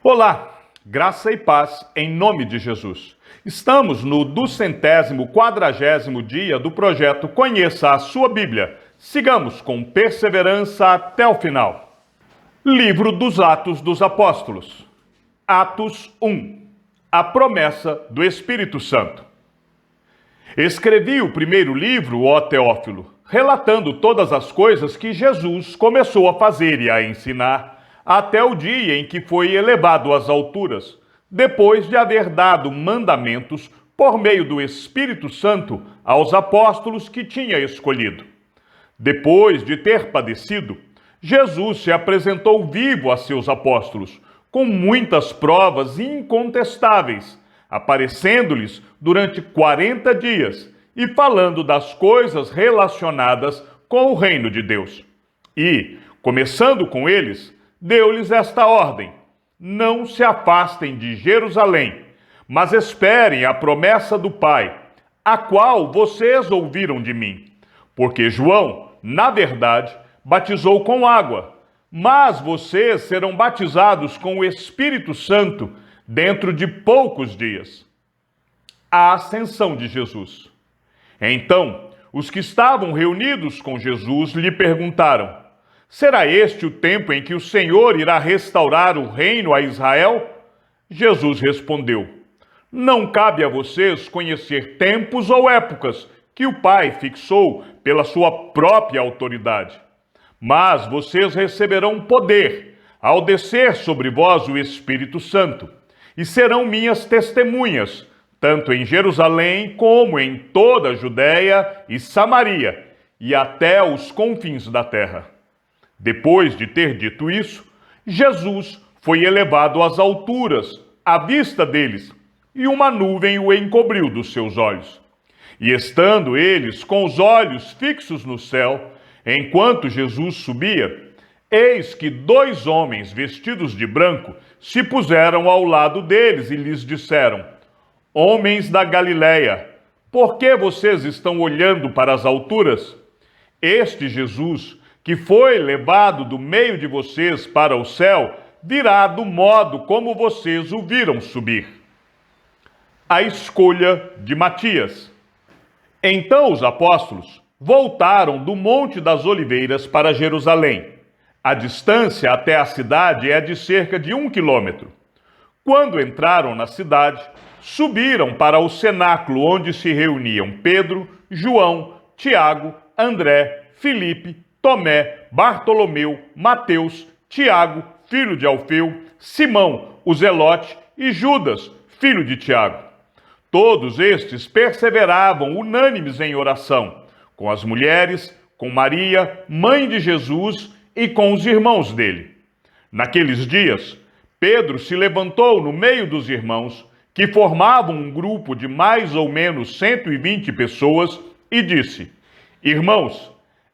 Olá, graça e paz em nome de Jesus. Estamos no 240º dia do projeto Conheça a Sua Bíblia. Sigamos com perseverança até o final. Livro dos Atos dos Apóstolos. Atos 1. A promessa do Espírito Santo. Escrevi o primeiro livro, ó Teófilo, relatando todas as coisas que Jesus começou a fazer e a ensinar, até o dia em que foi elevado às alturas, depois de haver dado mandamentos por meio do Espírito Santo aos apóstolos que tinha escolhido. Depois de ter padecido, Jesus se apresentou vivo a seus apóstolos, com muitas provas incontestáveis, aparecendo-lhes durante 40 dias e falando das coisas relacionadas com o reino de Deus. E, começando com eles, deu-lhes esta ordem: não se afastem de Jerusalém, mas esperem a promessa do Pai, a qual vocês ouviram de mim. Porque João, na verdade, batizou com água, mas vocês serão batizados com o Espírito Santo dentro de poucos dias. A ascensão de Jesus. Então, os que estavam reunidos com Jesus lhe perguntaram: será este o tempo em que o Senhor irá restaurar o reino a Israel? Jesus respondeu: não cabe a vocês conhecer tempos ou épocas que o Pai fixou pela sua própria autoridade. Mas vocês receberão poder ao descer sobre vós o Espírito Santo, e serão minhas testemunhas, tanto em Jerusalém como em toda a Judéia e Samaria, e até os confins da terra. Depois de ter dito isso, Jesus foi elevado às alturas, à vista deles, e uma nuvem o encobriu dos seus olhos. E estando eles com os olhos fixos no céu, enquanto Jesus subia, eis que 2 homens vestidos de branco se puseram ao lado deles e lhes disseram: homens da Galileia, por que vocês estão olhando para as alturas? Este Jesus, que foi levado do meio de vocês para o céu, virá do modo como vocês o viram subir. A escolha de Matias. Então os apóstolos voltaram do Monte das Oliveiras para Jerusalém. A distância até a cidade é de cerca de 1 quilômetro. Quando entraram na cidade, subiram para o cenáculo onde se reuniam Pedro, João, Tiago, André, Filipe, Tomé, Bartolomeu, Mateus, Tiago, filho de Alfeu, Simão, o Zelote, e Judas, filho de Tiago. Todos estes perseveravam unânimes em oração, com as mulheres, com Maria, mãe de Jesus, e com os irmãos dele. Naqueles dias, Pedro se levantou no meio dos irmãos, que formavam um grupo de mais ou menos 120 pessoas, e disse: irmãos,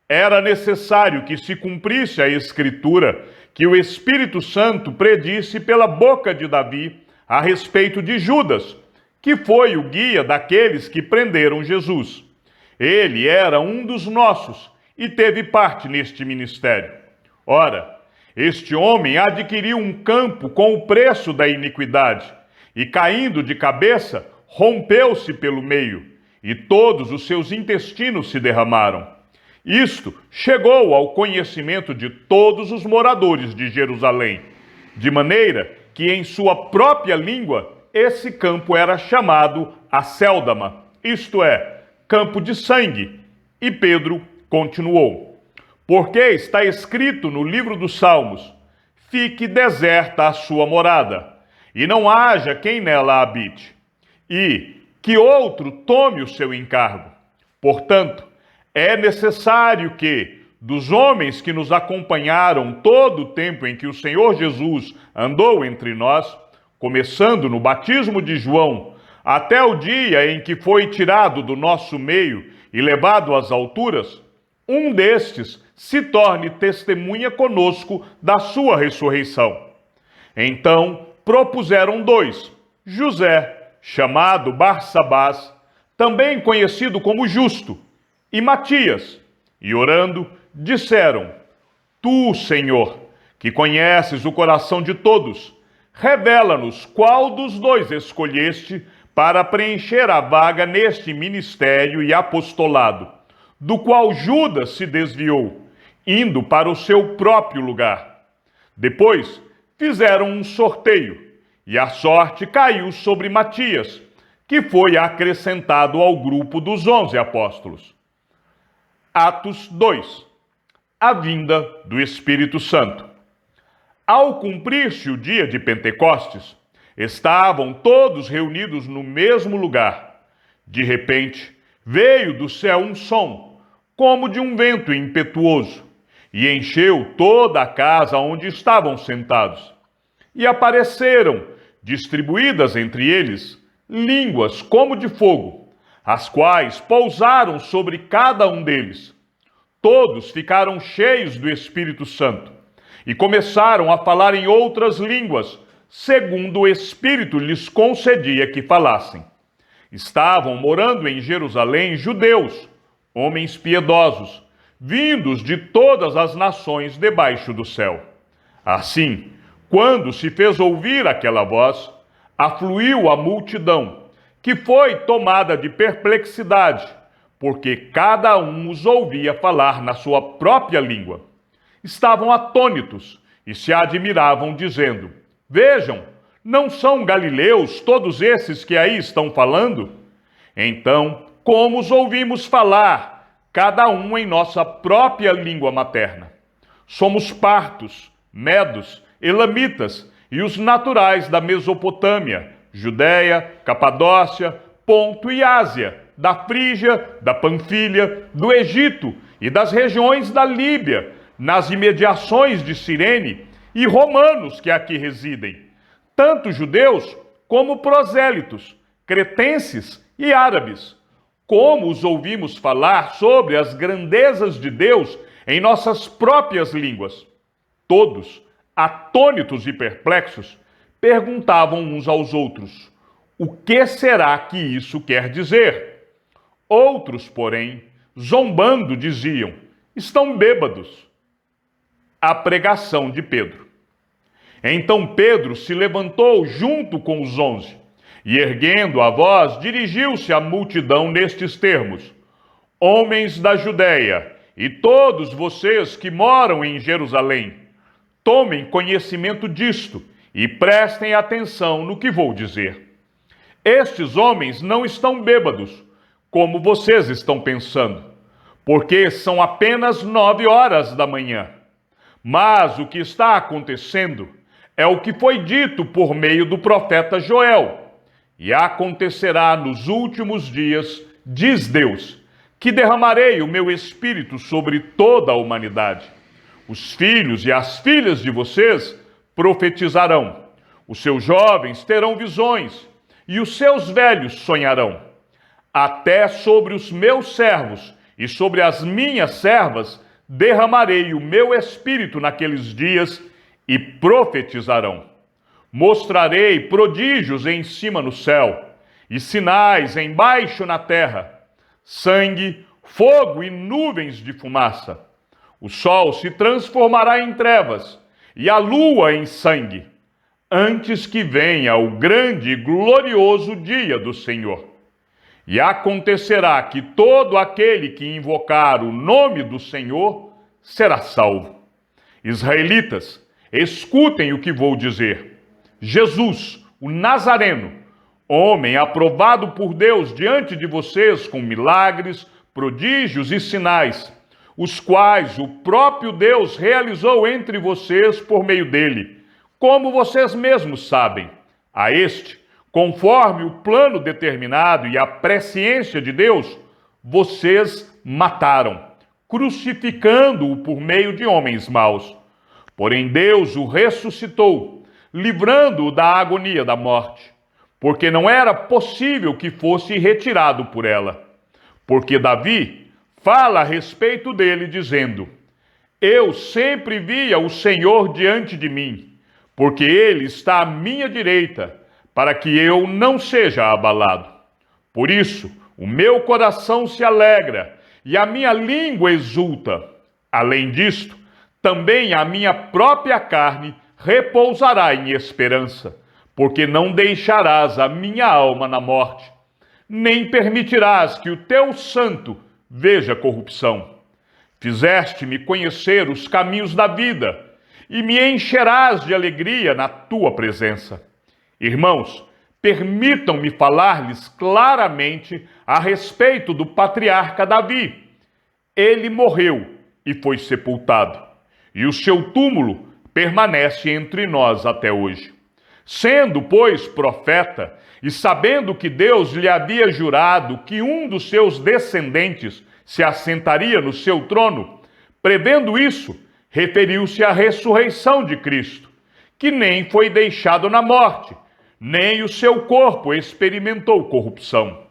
era necessário que se cumprisse a Escritura que o Espírito Santo predisse pela boca de Davi a respeito de Judas, que foi o guia daqueles que prenderam Jesus. Ele era um dos nossos e teve parte neste ministério. Ora, este homem adquiriu um campo com o preço da iniquidade, e caindo de cabeça, rompeu-se pelo meio, e todos os seus intestinos se derramaram. Isto chegou ao conhecimento de todos os moradores de Jerusalém, de maneira que em sua própria língua esse campo era chamado Acéldama, isto é, campo de sangue. E Pedro continuou: porque está escrito no livro dos Salmos: fique deserta a sua morada, e não haja quem nela habite, e que outro tome o seu encargo. Portanto, é necessário que, dos homens que nos acompanharam todo o tempo em que o Senhor Jesus andou entre nós, começando no batismo de João, até o dia em que foi tirado do nosso meio e levado às alturas, um destes se torne testemunha conosco da sua ressurreição. Então propuseram 2, José, chamado Barsabás, também conhecido como Justo, e Matias, e orando, disseram: tu, Senhor, que conheces o coração de todos, revela-nos qual dos dois escolheste para preencher a vaga neste ministério e apostolado, do qual Judas se desviou, indo para o seu próprio lugar. Depois fizeram um sorteio, e a sorte caiu sobre Matias, que foi acrescentado ao grupo dos 11 apóstolos. Atos 2. A vinda do Espírito Santo. Ao cumprir-se o dia de Pentecostes, estavam todos reunidos no mesmo lugar. De repente, veio do céu um som, como de um vento impetuoso, e encheu toda a casa onde estavam sentados. E apareceram, distribuídas entre eles, línguas como de fogo, as quais pousaram sobre cada um deles. Todos ficaram cheios do Espírito Santo e começaram a falar em outras línguas, segundo o Espírito lhes concedia que falassem. Estavam morando em Jerusalém judeus, homens piedosos, vindos de todas as nações debaixo do céu. Assim, quando se fez ouvir aquela voz, afluiu a multidão, que foi tomada de perplexidade, porque cada um os ouvia falar na sua própria língua. Estavam atônitos e se admiravam, dizendo: Vejam, não são galileus todos esses que aí estão falando? Então, como os ouvimos falar, cada um em nossa própria língua materna? Somos partos, medos, elamitas e os naturais da Mesopotâmia, Judéia, Capadócia, Ponto e Ásia, da Frígia, da Panfilha, do Egito e das regiões da Líbia, nas imediações de Cirene, e romanos que aqui residem, tanto judeus como prosélitos, cretenses e árabes. Como os ouvimos falar sobre as grandezas de Deus em nossas próprias línguas. Todos, atônitos e perplexos, perguntavam uns aos outros: o que será que isso quer dizer? Outros, porém, zombando, diziam: estão bêbados. A pregação de Pedro. Então Pedro se levantou junto com os 11 e, erguendo a voz, dirigiu-se à multidão nestes termos: Homens da Judéia e todos vocês que moram em Jerusalém, tomem conhecimento disto e prestem atenção no que vou dizer. Estes homens não estão bêbados, como vocês estão pensando, porque são apenas 9 horas da manhã. Mas o que está acontecendo é o que foi dito por meio do profeta Joel. E acontecerá nos últimos dias, diz Deus, que derramarei o meu espírito sobre toda a humanidade. Os filhos e as filhas de vocês profetizarão, os seus jovens terão visões, e os seus velhos sonharão. Até sobre os meus servos e sobre as minhas servas derramarei o meu espírito naqueles dias e profetizarão. Mostrarei prodígios em cima no céu e sinais embaixo na terra: sangue, fogo e nuvens de fumaça. O sol se transformará em trevas e a lua em sangue, antes que venha o grande e glorioso dia do Senhor. E acontecerá que todo aquele que invocar o nome do Senhor será salvo. Israelitas, escutem o que vou dizer. Jesus, o Nazareno, homem aprovado por Deus diante de vocês com milagres, prodígios e sinais, os quais o próprio Deus realizou entre vocês por meio dele, como vocês mesmos sabem. A este, conforme o plano determinado e a presciência de Deus, vocês mataram, crucificando-o por meio de homens maus. Porém Deus o ressuscitou, livrando-o da agonia da morte, porque não era possível que fosse retirado por ela. Porque Davi fala a respeito dele, dizendo: Eu sempre via o Senhor diante de mim, porque ele está à minha direita, para que eu não seja abalado. Por isso, o meu coração se alegra e a minha língua exulta. Além disto, também a minha própria carne repousará em esperança, porque não deixarás a minha alma na morte, nem permitirás que o teu santo veja corrupção. Fizeste-me conhecer os caminhos da vida, e me encherás de alegria na tua presença. Irmãos, permitam-me falar-lhes claramente a respeito do patriarca Davi. Ele morreu e foi sepultado, e o seu túmulo permanece entre nós até hoje. Sendo, pois, profeta, e sabendo que Deus lhe havia jurado que um dos seus descendentes se assentaria no seu trono, prevendo isso, referiu-se à ressurreição de Cristo, que nem foi deixado na morte, nem o seu corpo experimentou corrupção.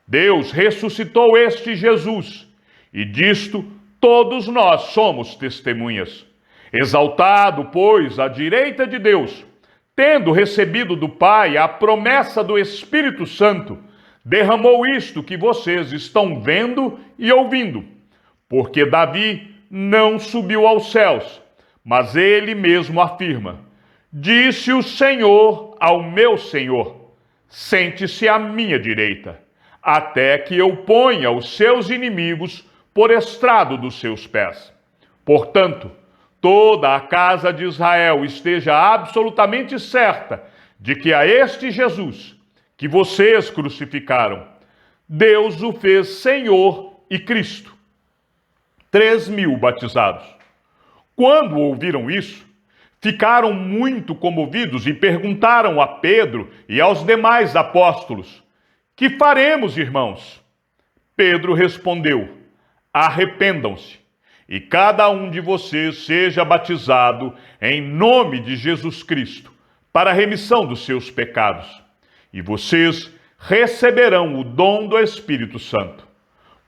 Deus ressuscitou este Jesus, e disto todos nós somos testemunhas. Exaltado, pois, à direita de Deus, tendo recebido do Pai a promessa do Espírito Santo, derramou isto que vocês estão vendo e ouvindo. Porque Davi não subiu aos céus, mas ele mesmo afirma: disse o Senhor ao meu Senhor: sente-se à minha direita, até que eu ponha os seus inimigos por estrado dos seus pés. Portanto, toda a casa de Israel esteja absolutamente certa de que a este Jesus, que vocês crucificaram, Deus o fez Senhor e Cristo. 3.000 batizados. Quando ouviram isso, ficaram muito comovidos e perguntaram a Pedro e aos demais apóstolos: que faremos, irmãos? Pedro respondeu: arrependam-se, e cada um de vocês seja batizado em nome de Jesus Cristo, para a remissão dos seus pecados, e vocês receberão o dom do Espírito Santo,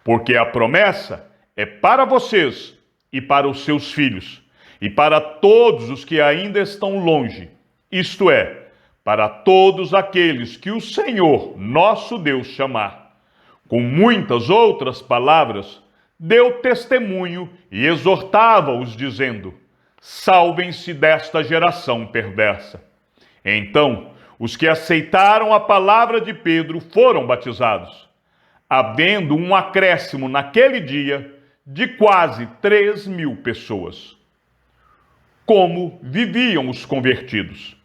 porque a promessa é para vocês e para os seus filhos, e para todos os que ainda estão longe, isto é, para todos aqueles que o Senhor, nosso Deus, chamar. Com muitas outras palavras, deu testemunho e exortava-os, dizendo: salvem-se desta geração perversa. Então, os que aceitaram a palavra de Pedro foram batizados, havendo um acréscimo naquele dia de quase 3.000 pessoas. Como viviam os convertidos?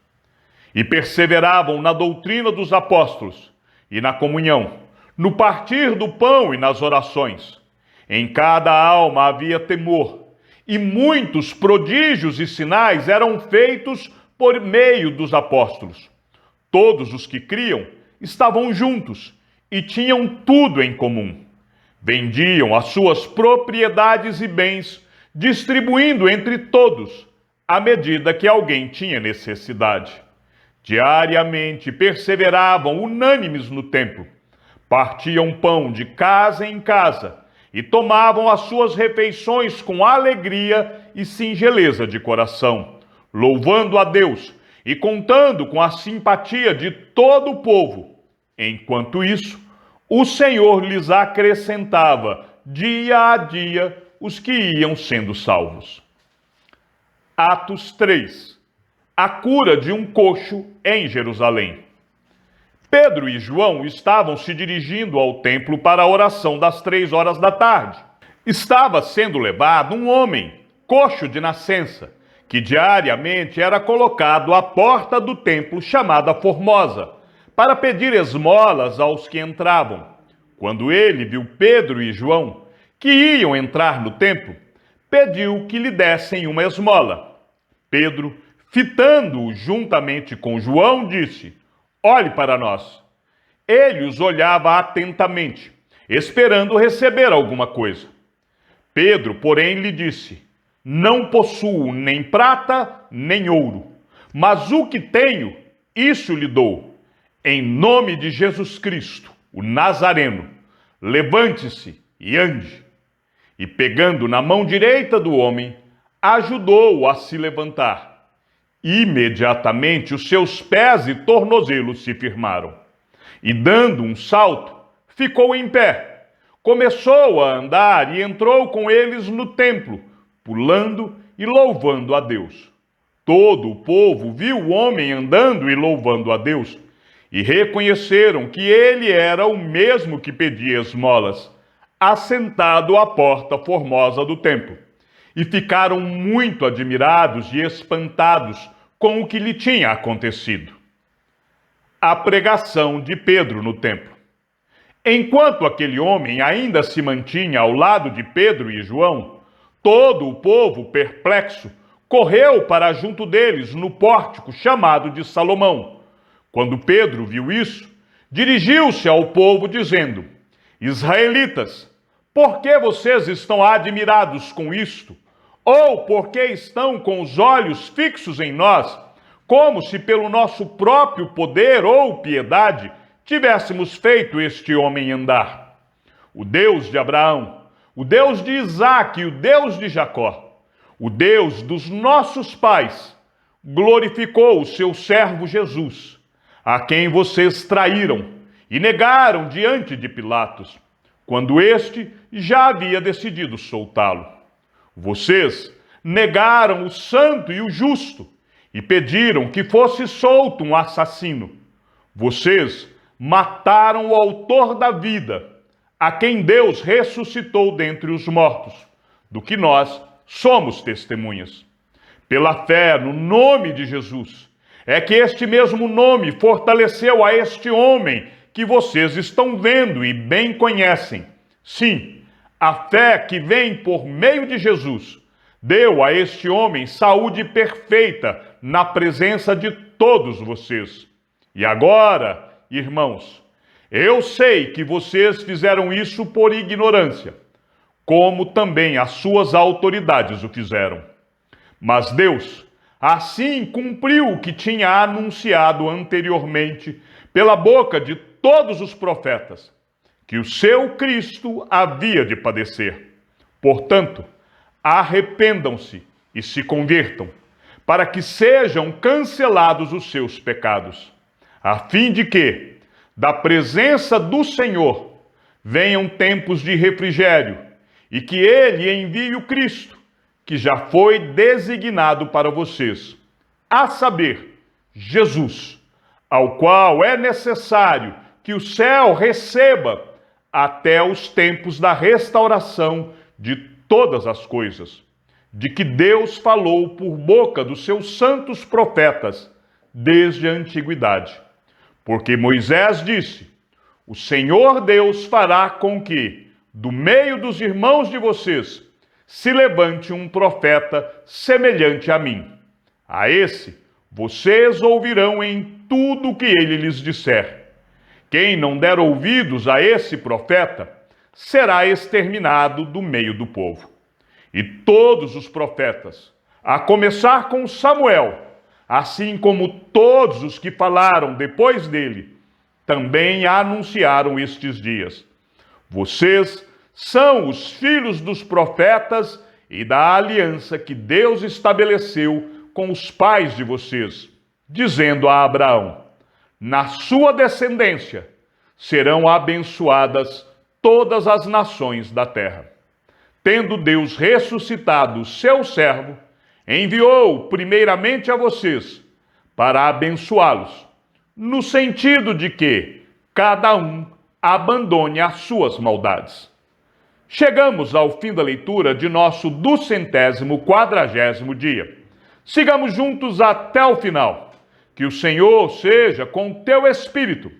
E perseveravam na doutrina dos apóstolos, e na comunhão, no partir do pão e nas orações. Em cada alma havia temor, e muitos prodígios e sinais eram feitos por meio dos apóstolos. Todos os que criam estavam juntos e tinham tudo em comum. Vendiam as suas propriedades e bens, distribuindo entre todos, à medida que alguém tinha necessidade. Diariamente perseveravam unânimes no templo, partiam pão de casa em casa, e tomavam as suas refeições com alegria e singeleza de coração, louvando a Deus e contando com a simpatia de todo o povo. Enquanto isso, o Senhor lhes acrescentava dia a dia os que iam sendo salvos. Atos 3. A cura de um coxo em Jerusalém. Pedro e João estavam se dirigindo ao templo para a oração das 3 horas da tarde. Estava sendo levado um homem, coxo de nascença, que diariamente era colocado à porta do templo chamada Formosa, para pedir esmolas aos que entravam. Quando ele viu Pedro e João, que iam entrar no templo, pediu que lhe dessem uma esmola. Pedro, fitando-o juntamente com João, disse: olhe para nós. Ele os olhava atentamente, esperando receber alguma coisa. Pedro, porém, lhe disse: não possuo nem prata, nem ouro, mas o que tenho, isso lhe dou. Em nome de Jesus Cristo, o Nazareno, levante-se e ande. E pegando na mão direita do homem, ajudou-o a se levantar. Imediatamente os seus pés e tornozelos se firmaram, e dando um salto, ficou em pé. Começou a andar e entrou com eles no templo, pulando e louvando a Deus. todo o povo viu o homem andando e louvando a Deus, e reconheceram que ele era o mesmo que pedia esmolas, assentado à porta formosa do templo. E ficaram muito admirados e espantados com o que lhe tinha acontecido. A pregação de Pedro no templo. Enquanto aquele homem ainda se mantinha ao lado de Pedro e João, todo o povo, perplexo, correu para junto deles no pórtico chamado de Salomão. Quando Pedro viu isso, dirigiu-se ao povo dizendo: Israelitas, por que vocês estão admirados com isto? Ou por que estão com os olhos fixos em nós, como se pelo nosso próprio poder ou piedade tivéssemos feito este homem andar? O Deus de Abraão, o Deus de Isaque e o Deus de Jacó, o Deus dos nossos pais, glorificou o seu servo Jesus, a quem vocês traíram e negaram diante de Pilatos, quando este já havia decidido soltá-lo. Vocês negaram o santo e o justo e pediram que fosse solto um assassino. Vocês mataram o autor da vida, a quem Deus ressuscitou dentre os mortos, do que nós somos testemunhas. Pela fé no nome de Jesus, é que este mesmo nome fortaleceu a este homem que vocês estão vendo e bem conhecem. Sim, a fé que vem por meio de Jesus deu a este homem saúde perfeita na presença de todos vocês. E agora, irmãos, eu sei que vocês fizeram isso por ignorância, como também as suas autoridades o fizeram. Mas Deus assim cumpriu o que tinha anunciado anteriormente pela boca de todos os profetas, que o seu Cristo havia de padecer. Portanto, arrependam-se e se convertam, para que sejam cancelados os seus pecados, a fim de que, da presença do Senhor, venham tempos de refrigério, e que ele envie o Cristo, que já foi designado para vocês, a saber, Jesus, ao qual é necessário que o céu receba até os tempos da restauração de todas as coisas, de que Deus falou por boca dos seus santos profetas desde a antiguidade. Porque Moisés disse: o Senhor Deus fará com que, do meio dos irmãos de vocês, se levante um profeta semelhante a mim. A esse vocês ouvirão em tudo o que ele lhes disser. Quem não der ouvidos a esse profeta será exterminado do meio do povo. E todos os profetas, a começar com Samuel, assim como todos os que falaram depois dele, também anunciaram estes dias. Vocês são os filhos dos profetas e da aliança que Deus estabeleceu com os pais de vocês, dizendo a Abraão: na sua descendência serão abençoadas todas as nações da terra. Tendo Deus ressuscitado o seu servo, enviou primeiramente a vocês para abençoá-los, no sentido de que cada um abandone as suas maldades. Chegamos ao fim da leitura de nosso 240º dia. Sigamos juntos até o final. Que o Senhor seja com teu espírito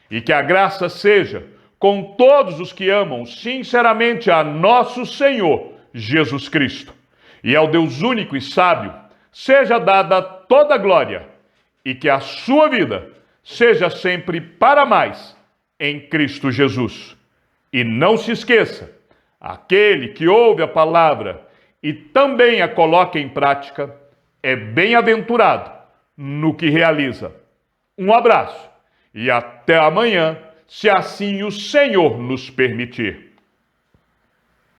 e que a graça seja com todos os que amam sinceramente a nosso Senhor Jesus Cristo. E ao Deus único e sábio seja dada toda a glória e que a sua vida seja sempre para mais em Cristo Jesus. E não se esqueça, aquele que ouve a palavra e também a coloca em prática é bem-aventurado no que realiza. Um abraço e até amanhã, se assim o Senhor nos permitir.